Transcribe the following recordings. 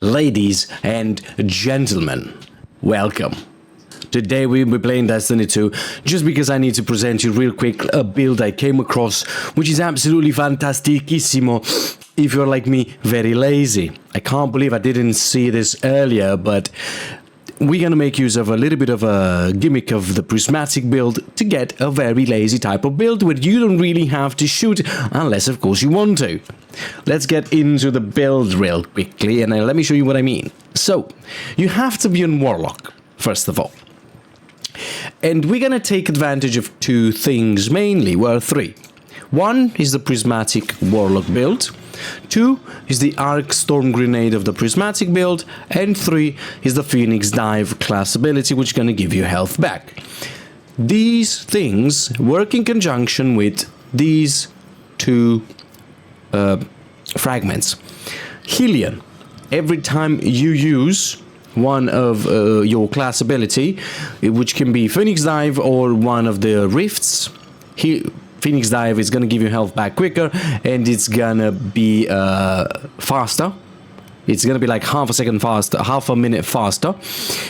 Ladies and gentlemen, welcome. Today we'll be playing Destiny 2 just because I need to present you real quick a build I came across which is absolutely fantasticissimo if you're like me, very lazy. I can't believe I didn't see this earlier, but we're gonna make use of a little bit of a gimmick of the prismatic build to get a very lazy type of build where you don't really have to shoot unless of course you want to. Let's get into the build real quickly and let me show you what I mean. So, you have to be on Warlock, first of all. And we're gonna take advantage of two things mainly, well three. One is the prismatic Warlock build, two is the Arc Storm Grenade of the prismatic build, and three is the Phoenix Dive class ability which is gonna give you health back. These things work in conjunction with these two fragments. Hillian, every time you use one of your class ability, which can be Phoenix Dive or one of the rifts, Phoenix Dive is gonna give you health back quicker and it's gonna be faster. It's gonna be like half a minute faster.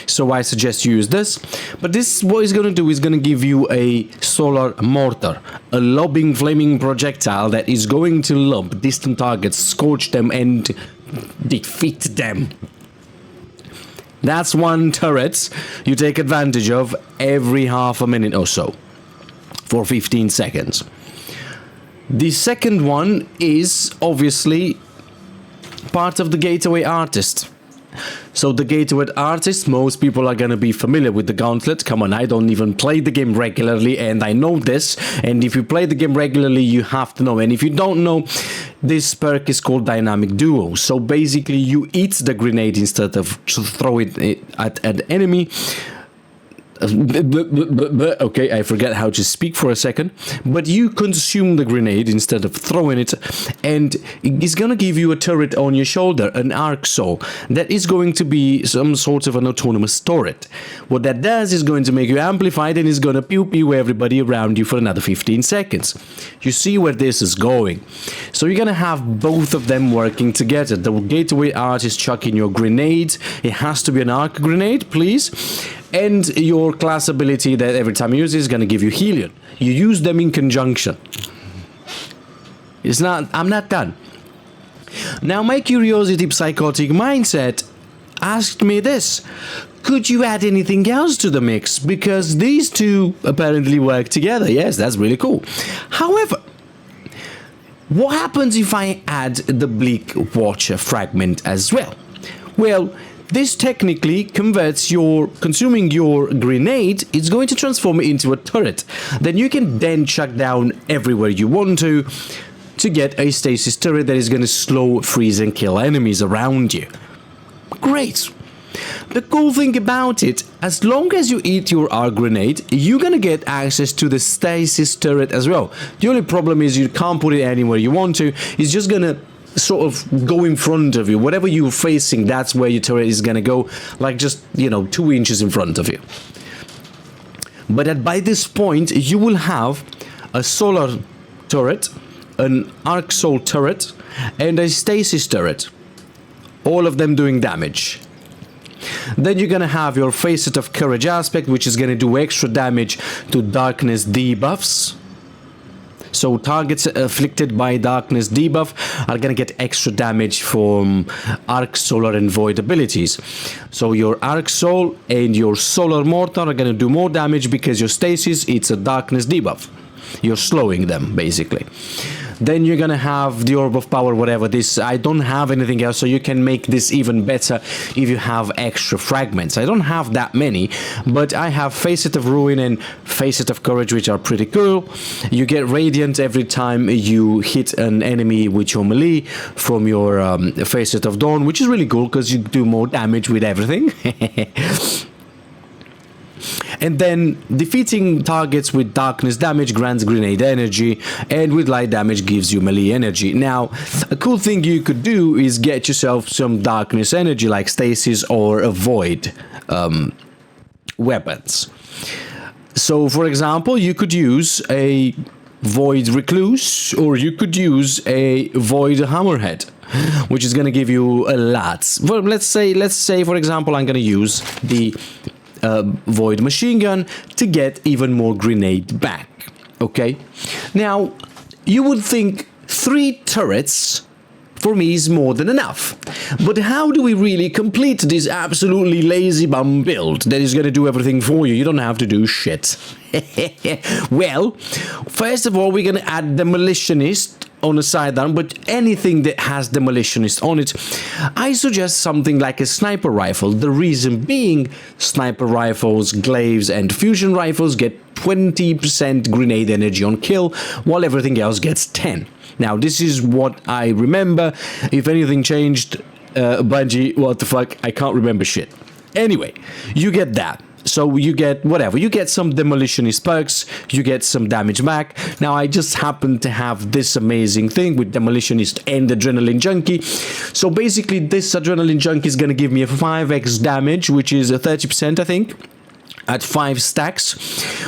So I suggest you use this. But this, what it's gonna do is gonna give you a solar mortar, a lobbing flaming projectile that is going to lob distant targets, scorch them, and defeat them. That's one turret you take advantage of every half a minute or so for 15 seconds. The second one is obviously part of the Gateway Artist. So the Gateway Artist, most people are gonna be familiar with the Gauntlet. Come on, I don't even play the game regularly and I know this. And if you play the game regularly, you have to know. And if you don't know, this perk is called Dynamic Duo. So basically you eat the grenade instead of throw it at an enemy. Okay, I forget how to speak for a second, but you consume the grenade instead of throwing it, and it's gonna give you a turret on your shoulder, an arc soul, that is going to be some sort of an autonomous turret. What that does is going to make you amplified and is gonna pew-pew everybody around you for another 15 seconds. You see where this is going. So you're gonna have both of them working together. The Gateway Artist chucking your grenade, it has to be an arc grenade, please. And your class ability that every time you use it is going to give you Helion. You use them in conjunction. I'm not done. Now my curiosity psychotic mindset asked me this. Could you add anything else to the mix? Because these two apparently work together. Yes, that's really cool. However, what happens if I add the Bleak Watcher fragment as well? Well, this technically converts consuming your grenade, it's going to transform it into a turret. Then you can chuck down everywhere you want to get a stasis turret that is going to slow, freeze and kill enemies around you. Great. The cool thing about it, as long as you eat your arc grenade, you're gonna get access to the stasis turret as well. The only problem is you can't put it anywhere you want to, it's just gonna sort of go in front of you. Whatever you're facing, that's where your turret is gonna go, like just, 2 inches in front of you. But by this point, you will have a solar turret, an arc soul turret, and a stasis turret. All of them doing damage. Then you're gonna have your Facet of Courage aspect, which is gonna do extra damage to darkness debuffs. So targets afflicted by darkness debuff are gonna get extra damage from Arc, Solar and Void abilities. So your Arc Soul and your Solar Mortar are gonna do more damage because your Stasis, it's a darkness debuff. You're slowing them, basically. Then you're gonna have the Orb of Power, whatever this. I don't have anything else, so you can make this even better if you have extra fragments. I don't have that many, but I have Facet of Ruin and Facet of Courage, which are pretty cool. You get Radiant every time you hit an enemy with your melee from your Facet of Dawn, which is really cool because you do more damage with everything. And then defeating targets with darkness damage grants grenade energy, and with light damage gives you melee energy. Now, a cool thing you could do is get yourself some darkness energy like stasis or a void weapons. So, for example, you could use a Void Recluse, or you could use a Void Hammerhead. which is going to give you a lot. Well, let's say, for example, I'm going to use the Void machine gun to get even more grenade back. Okay? Now, you would think 3 turrets for me is more than enough. But how do we really complete this absolutely lazy bum build that is going to do everything for you? You don't have to do shit. Well, first of all, we're going to add Demolitionist on the sidearm, but anything that has Demolitionist on it, I suggest something like a sniper rifle. The reason being, sniper rifles, glaives, and fusion rifles get 20% grenade energy on kill, while everything else gets 10. Now, this is what I remember. If anything changed, Bungie, what the fuck, I can't remember shit. Anyway, you get that. So you get whatever. You get some Demolitionist perks, you get some damage back. Now, I just happen to have this amazing thing with Demolitionist and Adrenaline Junkie. So basically, this Adrenaline Junkie is going to give me a 5x damage, which is a 30%, I think, at 5 stacks,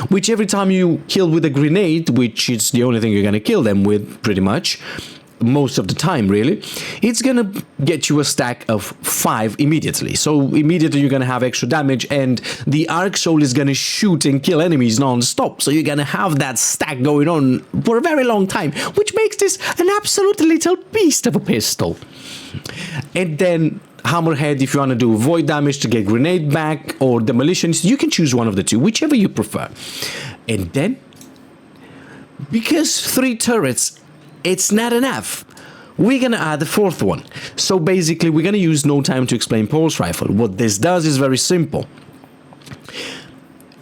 which every time you kill with a grenade, which is the only thing you're going to kill them with, pretty much, most of the time, really, it's going to get you a stack of 5 immediately. So immediately you're going to have extra damage, and the Arc Soul is going to shoot and kill enemies non-stop. So you're going to have that stack going on for a very long time, which makes this an absolute little beast of a pistol. And then Hammerhead, if you want to do void damage to get grenade back, or demolitions, you can choose one of the two, whichever you prefer. And then, because 3 turrets, it's not enough, we're going to add a 4th one. So basically, we're going to use No Time to Explain Pulse Rifle. What this does is very simple.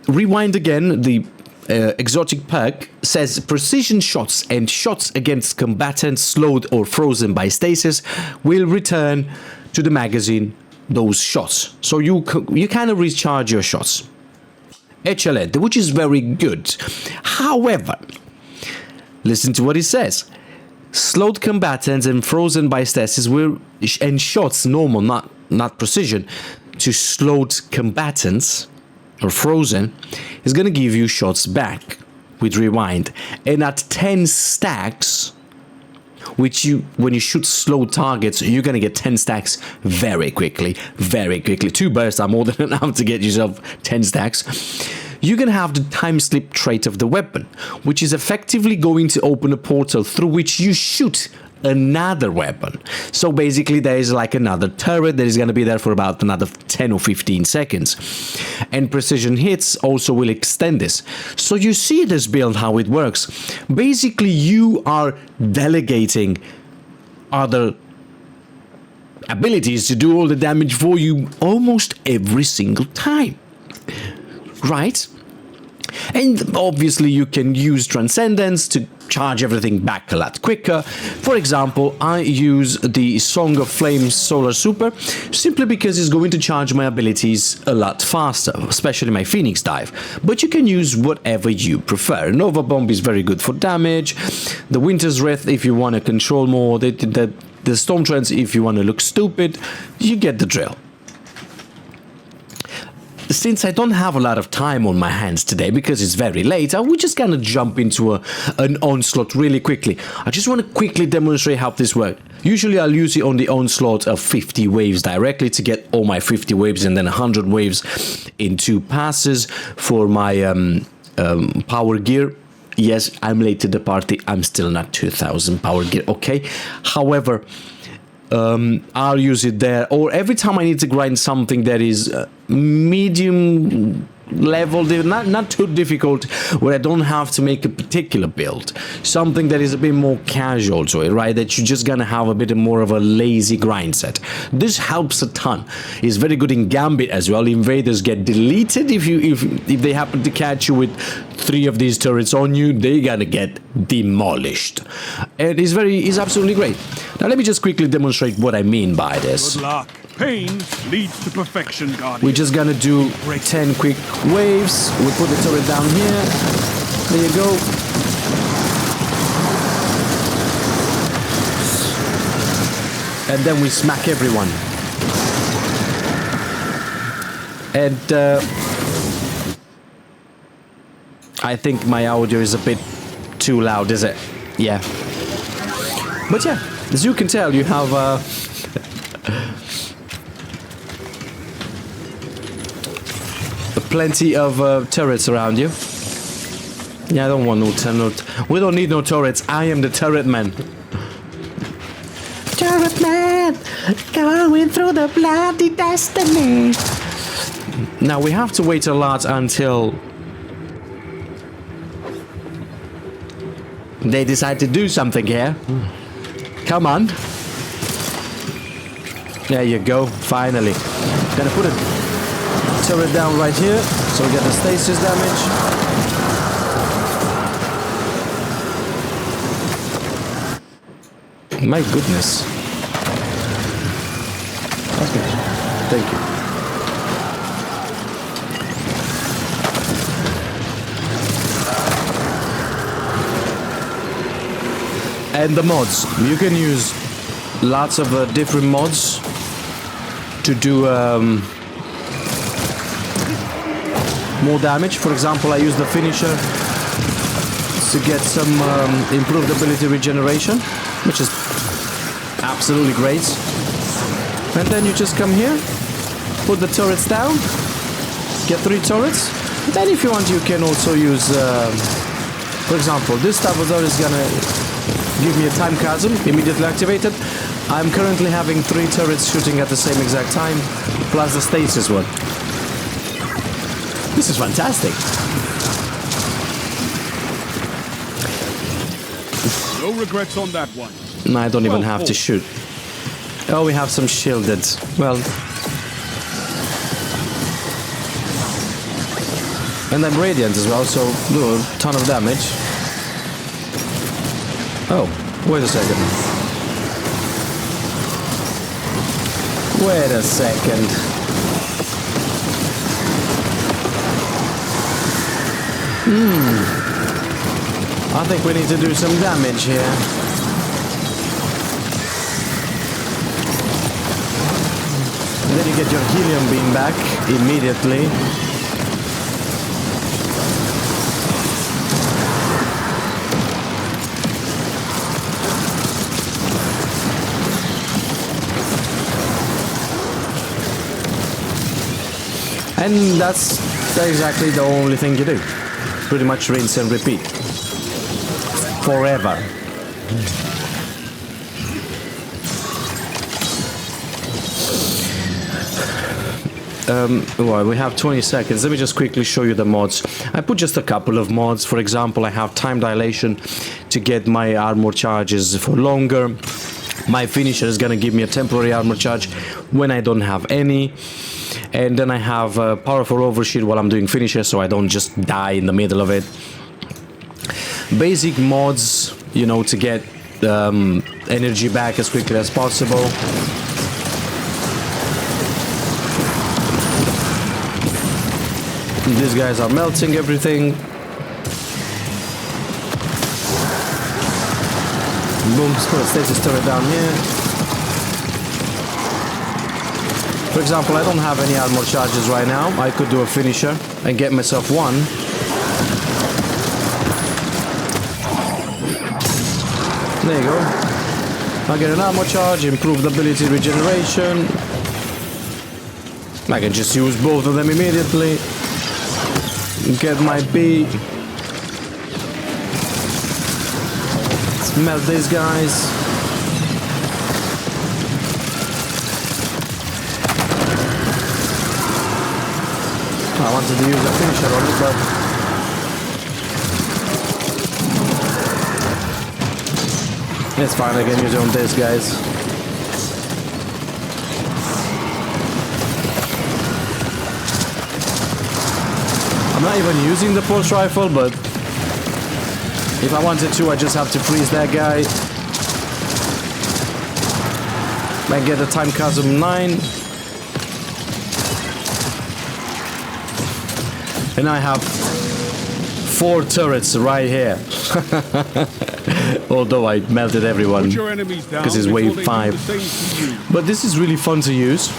Rewind again, the exotic perk says precision shots and shots against combatants slowed or frozen by stasis will return to the magazine those shots. So you kind of recharge your shots. Excellent, which is very good. However, listen to what it says. Slowed combatants and frozen by stasis will, and shots normal, not precision, to slowed combatants or frozen is going to give you shots back with rewind. And at 10 stacks, which when you shoot slow targets, you're going to get 10 stacks very quickly, very quickly. 2 bursts are more than enough to get yourself 10 stacks. You're going to have the time slip trait of the weapon, which is effectively going to open a portal through which you shoot another weapon. So basically there is like another turret that is going to be there for about another 10 or 15 seconds. And precision hits also will extend this. So you see this build, how it works. Basically you are delegating other abilities to do all the damage for you almost every single time. Right? And obviously you can use Transcendence to charge everything back a lot quicker. For example, I use the Song of Flames Solar Super simply because it's going to charge my abilities a lot faster, especially my Phoenix Dive. But you can use whatever you prefer. Nova Bomb is very good for damage. The Winter's Wrath if you want to control more. The Storm Trance if you want to look stupid. You get the drill. Since I don't have a lot of time on my hands today because it's very late, I would just kind of jump into an onslaught really quickly. I just want to quickly demonstrate how this works. Usually I'll use it on the onslaught of 50 waves directly to get all my 50 waves and then 100 waves in 2 passes for my power gear. Yes, I'm late to the party. I'm still not 2000 power gear, okay? However, I'll use it there, or every time I need to grind something that is medium level, not too difficult, where I don't have to make a particular build, something that is a bit more casual to it, right, that you're just gonna have a bit more of a lazy grind set. This helps a ton. It's very good in Gambit as well. Invaders get deleted if they happen to catch you with 3 of these turrets on you. They're gonna get demolished, and it's absolutely great. Now let me just quickly demonstrate what I mean by this. Good luck. Pain leads to perfection, Guardian. We're just gonna do 10 quick waves. We'll put the turret down here. There you go. And then we smack everyone. And I think my audio is a bit too loud, is it? Yeah. But yeah, As you can tell, you have plenty of turrets around you. Yeah, I don't want no turret. We don't need no turrets. I am the turret man. Turret man, going through the bloody destiny. Now we have to wait a lot until they decide to do something here. Come on. There you go, finally. Gonna put a turret down right here so we get the stasis damage. My goodness. That's good. Thank you. And the mods. You can use lots of different mods to do more damage. For example, I use the finisher to get some improved ability regeneration, which is absolutely great. And then you just come here, put the turrets down, get 3 turrets. And then if you want, you can also use, for example, this type of turret is gonna give me a time chasm, immediately activated. I'm currently having 3 turrets shooting at the same exact time, plus the stasis one. This is fantastic. No regrets on that one. No, I don't even have to shoot. Oh, we have some shielded. Well. And I'm radiant as well, so do a ton of damage. Oh, wait a second. Wait a second. I think we need to do some damage here. And then you get your helium beam back immediately. And that's exactly the only thing you do. Pretty much rinse and repeat. Forever. Well, we have 20 seconds. Let me just quickly show you the mods. I put just a couple of mods. For example, I have time dilation to get my armor charges for longer. My finisher is gonna give me a temporary armor charge when I don't have any. And then I have powerful overshoot while I'm doing finisher, so I don't just die in the middle of it. Basic mods, you know, to get energy back as quickly as possible. These guys are melting everything. Boom, let's put a stasis turret down here. For example, I don't have any armor charges right now. I could do a finisher and get myself one. There you go. I get an armor charge, improved ability regeneration. I can just use both of them immediately. Get my B. Let's melt these guys. I wanted to use a finisher on it, but it's fine, I can use it on this, guys. I'm not even using the pulse rifle, but if I wanted to, I just have to freeze that guy. I get a time chasm 9. And I have 4 turrets right here. Although I melted everyone because it's wave 5. But this is really fun to use.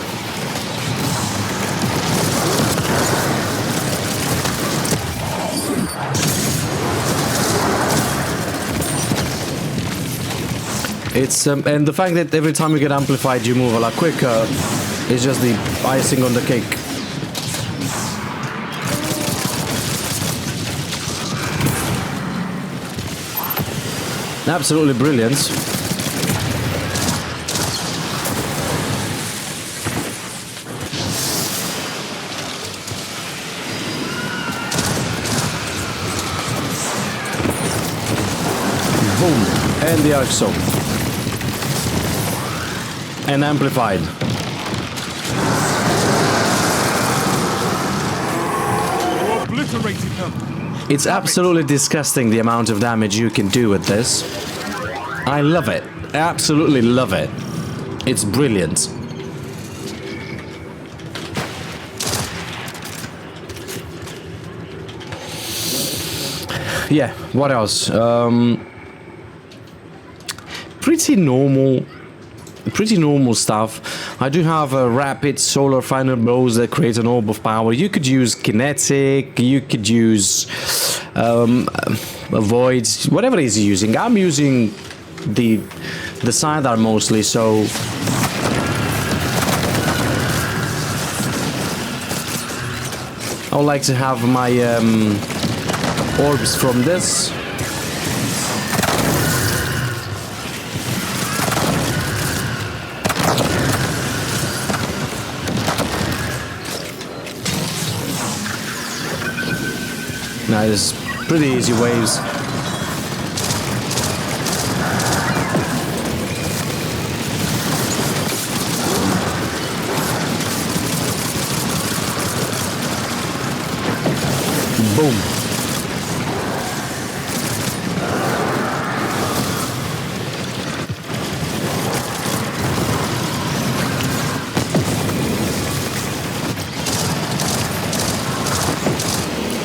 It's and the fact that every time you get amplified, you move a lot quicker is just the icing on the cake. Absolutely brilliant. Boom, and the arc zone. And amplified. You obliterated them. It's absolutely disgusting the amount of damage you can do with this. I love it. Absolutely love it. It's brilliant. Yeah, what else? Pretty normal stuff. I do have a rapid solar final blows that create an orb of power. You could use kinetic, you could use voids, whatever he's using. I'm using the sidearm mostly, so I would like to have my orbs from this. Now there's pretty easy waves. Boom.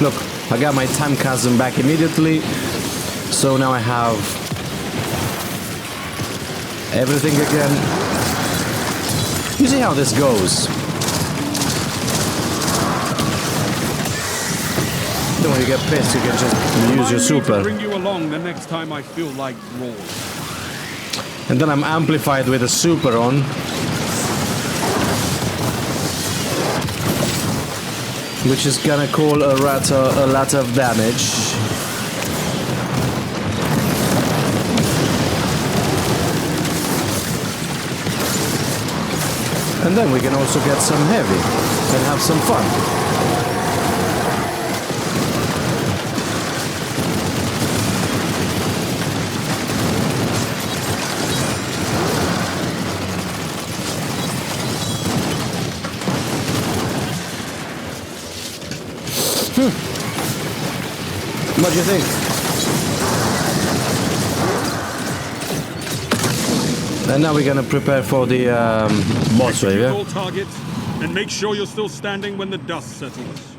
Look, I got my time chasm back immediately, so now I have everything again. You see how this goes. Then when you get pissed, you can just use your super. Bring you along the next time I feel like roaring. And then I'm amplified with a super on. Which is gonna call a lot of damage. And then we can also get some heavy and have some fun. What do you think? And now we're gonna prepare for the boss wave, yeah? All targets, and make sure you're still standing when the dust settles.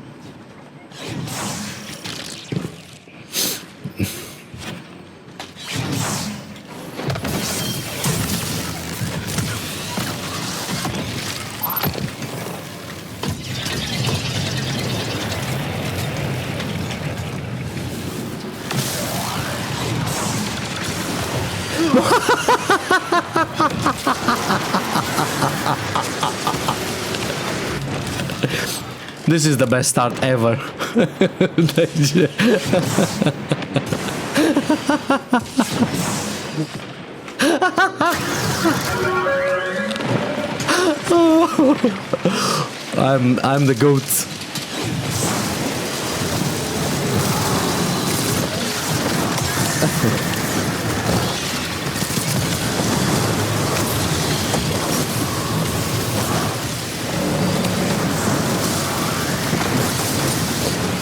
This is the best start ever. I'm the goat.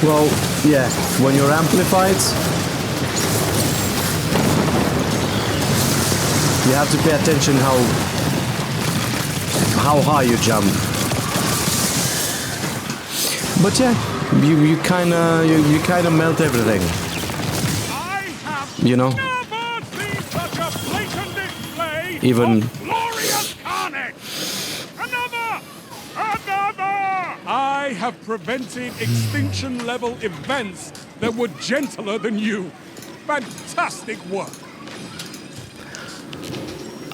Well, yeah, when you're amplified, you have to pay attention how high you jump. But yeah, you kinda melt everything. I have You know? never seen such a blatant display Even- of glorious carnage! Another! I have prevented extinction-level events that were gentler than you. Fantastic work!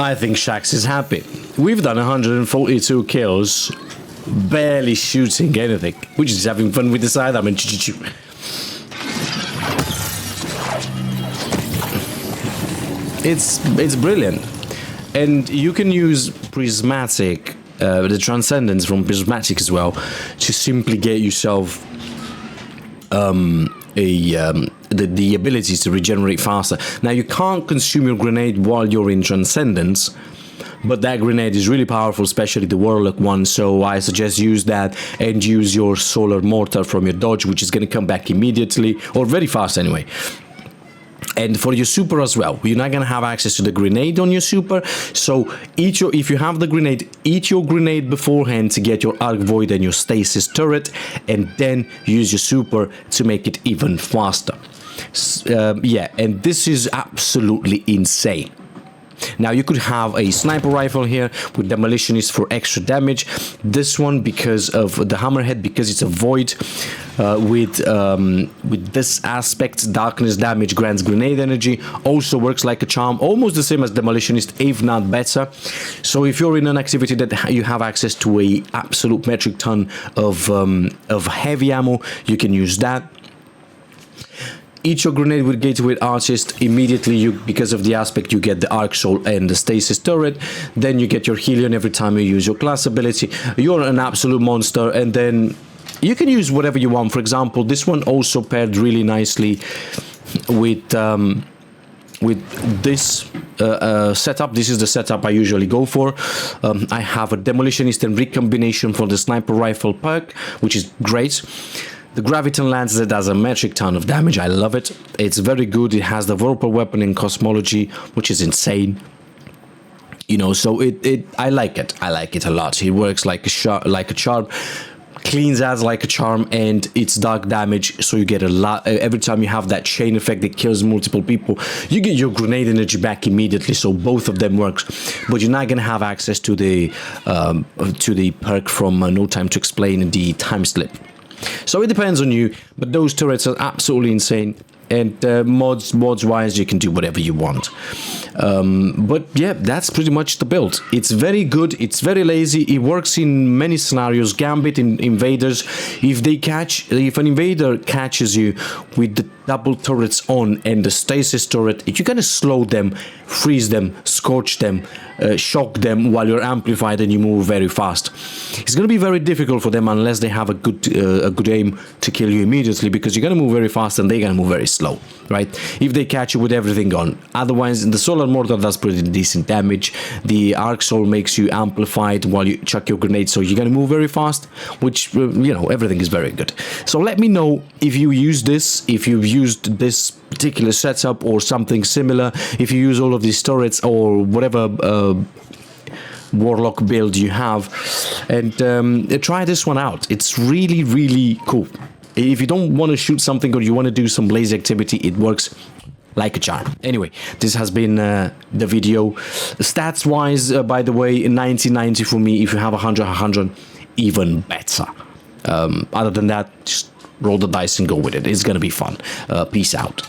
I think Shax is happy. We've done 142 kills, barely shooting anything. We're just having fun with the sidearm and It's brilliant. And you can use Prismatic, the Transcendence from Prismatic as well, to simply get yourself the ability to regenerate faster. Now, you can't consume your grenade while you're in Transcendence, but that grenade is really powerful, especially the Warlock one, so I suggest use that and use your Solar Mortar from your dodge, which is going to come back immediately, or very fast anyway. And for your super as well, you're not going to have access to the grenade on your super, so if you have the grenade, eat your grenade beforehand to get your Arc Void and your Stasis Turret, and then use your super to make it even faster. Yeah, and this is absolutely insane. Now, you could have a sniper rifle here with Demolitionist for extra damage. This one, because of the Hammerhead, because it's a void, with this aspect, darkness damage grants grenade energy, also works like a charm, almost the same as Demolitionist, if not better. So if you're in an activity that you have access to a absolute metric ton of heavy ammo, you can use that. Eat your grenade with Gateway Artist. Immediately, because of the aspect, you get the Arc Soul and the Stasis Turret. Then you get your Helion every time you use your class ability. You're an absolute monster, and then you can use whatever you want. For example, this one also paired really nicely with this setup. This is the setup I usually go for. I have a Demolitionist and recombination for the Sniper Rifle perk, which is great. The Graviton Lance that does a metric ton of damage. I love it. It's very good. It has the Vorpal Weapon in Cosmology, which is insane. You know, so I like it. I like it a lot. It works like a charm, cleans as like a charm, and it's dark damage. So you get a lot every time you have that chain effect that kills multiple people. You get your grenade energy back immediately. So both of them works, but you're not gonna have access to the perk from No Time to Explain, the Time Slip. So it depends on you, but those turrets are absolutely insane, and mods wise you can do whatever you want. But yeah, that's pretty much the build. It's very good, it's very lazy, it works in many scenarios. Gambit in invaders, if an invader catches you with the double turrets on and the Stasis turret, you're gonna slow them, freeze them, scorch them, shock them while you're amplified and you move very fast. It's gonna be very difficult for them unless they have a good aim to kill you immediately, because you're gonna move very fast and they're gonna move very slow, right? If they catch you with everything on. Otherwise, the Solar Mortar does pretty decent damage. The Arc Soul makes you amplified while you chuck your grenade, so you're gonna move very fast, which, you know, everything is very good. So let me know if you use this, if you've used this particular setup or something similar, if you use all of these turrets or whatever Warlock build you have, and try this one out. It's really, really cool. If you don't want to shoot something or you want to do some lazy activity, it works like a charm. Anyway, this has been the video. Stats wise, by the way, 90-90 for me. If you have 100, even better. Other than that, just roll the dice and go with it. It's gonna be fun. Peace out.